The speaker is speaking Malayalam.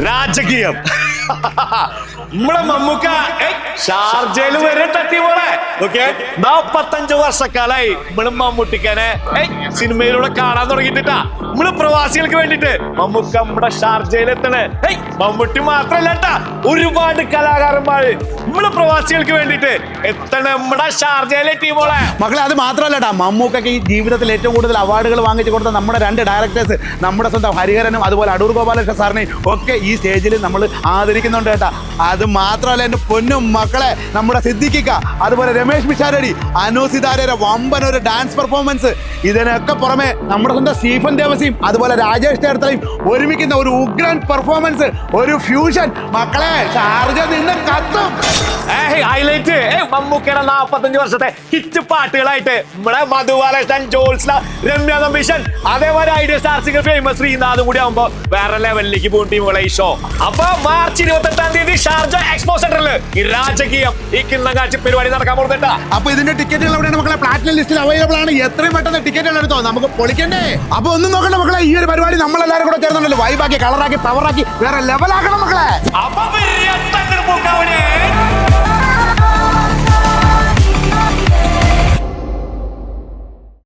രാജകീയം. നമ്മളെ മമ്മൂക്ക ഷാർജയിൽ വരെ തട്ടി പോലെ. ഓക്കെ, 45 വർഷക്കാലായി നമ്മള് മമ്മൂട്ടിക്കനെ സിനിമയിലൂടെ കാണാൻ തുടങ്ങിട്ടാ. നമ്മള് പ്രവാസികൾക്ക് വേണ്ടിട്ട് മമ്മൂക്ക നമ്മുടെ ഷാർജയിൽ എത്തണേ. മമ്മൂട്ടി മാത്രല്ല കേട്ടാ, ഒരുപാട് കലാകാരന്മാര് നമ്മള് പ്രവാസികൾക്ക് വേണ്ടിട്ട് എത്തണ നമ്മുടെ ഷാർജയിലെ ടീമോളെ. മക്കളെ, അത് മാത്രമല്ലട്ടാ, മമ്മൂക്കൊക്കെ ഈ ജീവിതത്തിൽ ഏറ്റവും കൂടുതൽ അവാർഡുകൾ വാങ്ങിച്ചു കൊടുത്ത നമ്മുടെ 2 ഡയറക്ടേഴ്സ്, നമ്മുടെ സ്വന്തം ഹരിഹരനും അതുപോലെ അടൂർ ഗോപാലകൃഷ്ണ സാറിനെയും ഒക്കെ ഈ സ്റ്റേജിൽ നമ്മൾ ആദരിക്കുന്നുണ്ട് കേട്ടാ. അത് മാത്രമല്ല എൻ്റെ പൊന്നും മക്കളെ, നമ്മുടെ സിദ്ദിഖിക്ക, അതുപോലെ രമേശ് പിഷാരടി, അനു സിതാരയുടെ വമ്പൻ ഒരു ഡാൻസ് പെർഫോമൻസ്, ഇതിനൊക്കെ പുറമെ നമ്മുടെ സ്വന്തം സ്റ്റീഫൻ ദേവസിയും അതുപോലെ രാജേഷ് ചേർത്തലയും ഒരുമിക്കുന്ന ഒരു ഉഗ്രൻ പെർഫോമൻസ്, ഒരു ഫ്യൂഷൻ. മക്കളെ, ഷാർജ നിന്ന് കത്തും. ഹൈലൈറ്റ് മമ്മൂക്കയുടെ 45 വർഷത്തെ ഹിറ്റ് പാട്ടുകളായിട്ട് നമ്മുടെ മധുബാലകൃഷ്ണൻ, ജോത്സ്ന, രമ്യ നമ്പീശൻ, അതേപോലെ ഐഡിയ സ്റ്റാർ സിംഗർ ഫേമസ് ശ്രീനാഥും കൂടി ആവുമ്പോ വേറെ ലെവലിലേക്ക് പോകും ടീമുകളെ ഈ ഷോ. അപ്പൊ മാർച്ച് 28-ാം തീയതി ഷാർജ എക്സ്പോ സെന്ററിൽ ഈ രാജകീയം ഈ കിണ്ണം കാഴ്ച പരിപാടി നടക്കാൻ പോകുന്നുണ്ട്. അപ്പൊ ഇതിന്റെ ടിക്കറ്റുകൾ എവിടെയാണ് മക്കളെ? പ്ലാറ്റിനം ലിസ്റ്റിൽ അവൈലബിൾ ആണ്. എത്രയും പെട്ടെന്ന് ടിക്കറ്റുകൾ എടുത്തോ, നമുക്ക് പൊളിക്കണ്ടേ. അപ്പൊ ഒന്നും നോക്കണ്ട മക്കളെ, ഈ ഒരു പരിപാടി നമ്മളെല്ലാവരും കൂടെ ചേർന്നുണ്ടല്ലോ വൈബാക്കി, കളറാക്കി, പവറാക്കി വേറെ ലെവലാക്കണം മക്കളെ. അപ്പൊ